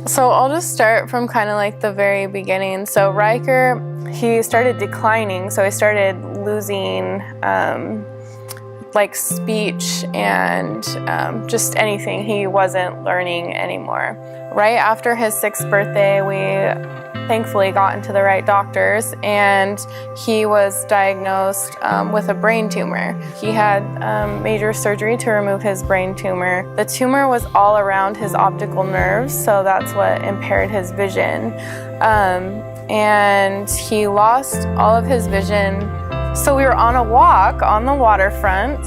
So I'll just start from kind of like the very beginning. So Ryker, he started declining. So he started losing like speech and just anything. He wasn't learning anymore. Right after his 6th birthday, we thankfully got into the right doctors, and he was diagnosed with a brain tumor. He had major surgery to remove his brain tumor. The tumor was all around his optical nerves, so that's what impaired his vision. And he lost all of his vision. So we were on a walk on the waterfront,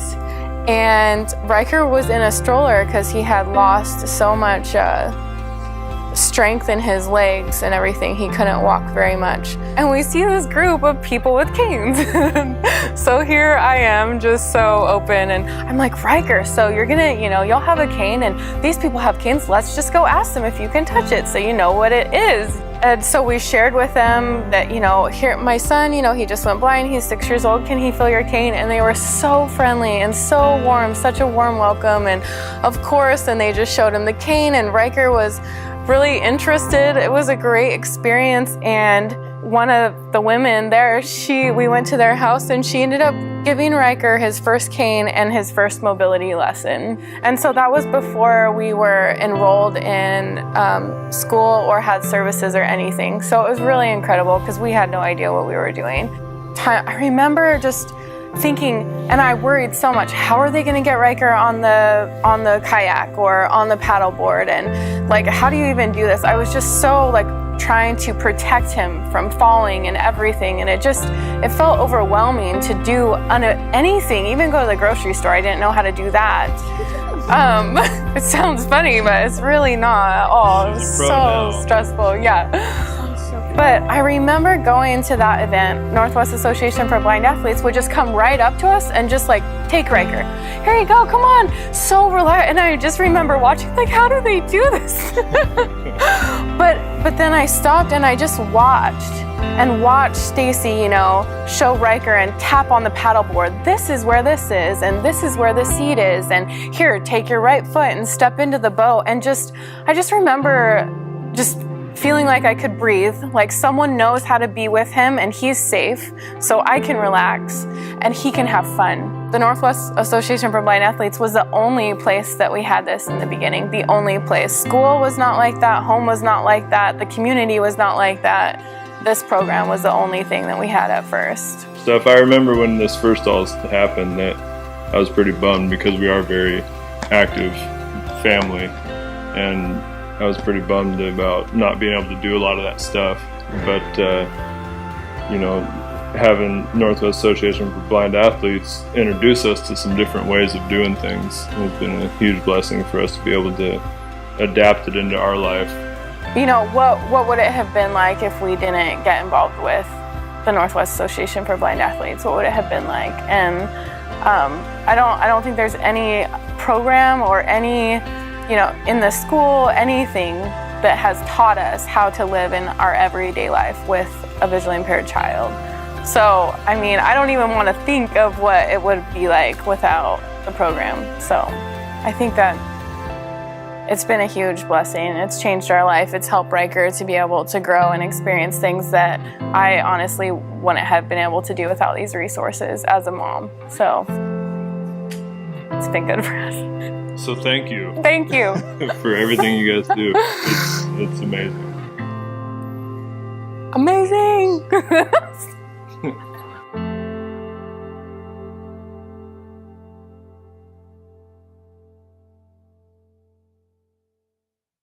and Ryker was in a stroller because he had lost so much strength in his legs and everything. He couldn't walk very much. And we see this group of people with canes. So here I am, just so open, and I'm like, Ryker, so you're gonna, you'll have a cane, and these people have canes. Let's just go ask them if you can touch it so you know what it is. And so we shared with them that, here, my son, he just went blind. He's 6 years old. Can he feel your cane? And they were so friendly and so warm, such a warm welcome. And of course, and they just showed him the cane, and Ryker was really interested. It was a great experience. And one of the women there, we went to their house, and she ended up giving Ryker his first cane and his first mobility lesson. And so that was before we were enrolled in school or had services or anything. So it was really incredible because we had no idea what we were doing. I remember just thinking, and I worried so much, how are they going to get Ryker on the kayak or on the paddleboard, and like, how do you even do this? I was just so like trying to protect him from falling and everything, and it felt overwhelming to do anything, even go to the grocery store. I didn't know how to do that. It sounds funny, but it's really not at all. It was so stressful. Yeah. But I remember going to that event. Northwest Association for Blind Athletes would just come right up to us and just like, take Ryker. Here you go, come on. So relaxed. And I just remember watching, like, how do they do this? But then I stopped and I just watched Stacy, show Ryker and tap on the paddleboard. This is where this is, and this is where the seat is. And here, take your right foot and step into the boat. And I just remember just feeling like I could breathe, like someone knows how to be with him and he's safe, so I can relax and he can have fun. The Northwest Association for Blind Athletes was the only place that we had this in the beginning, the only place. School was not like that, home was not like that, the community was not like that. This program was the only thing that we had at first. So if I remember when this first all happened, that I was pretty bummed because we are a very active family, and I was pretty bummed about not being able to do a lot of that stuff. But, having Northwest Association for Blind Athletes introduce us to some different ways of doing things has been a huge blessing for us to be able to adapt it into our life. What would it have been like if we didn't get involved with the Northwest Association for Blind Athletes? What would it have been like? And I don't think there's any program or any in the school, anything that has taught us how to live in our everyday life with a visually impaired child. So, I don't even want to think of what it would be like without the program. So, I think that it's been a huge blessing. It's changed our life. It's helped Ryker to be able to grow and experience things that I honestly wouldn't have been able to do without these resources as a mom. So, it's been good for us. So thank you. Thank you. For everything you guys do. It's amazing. Amazing.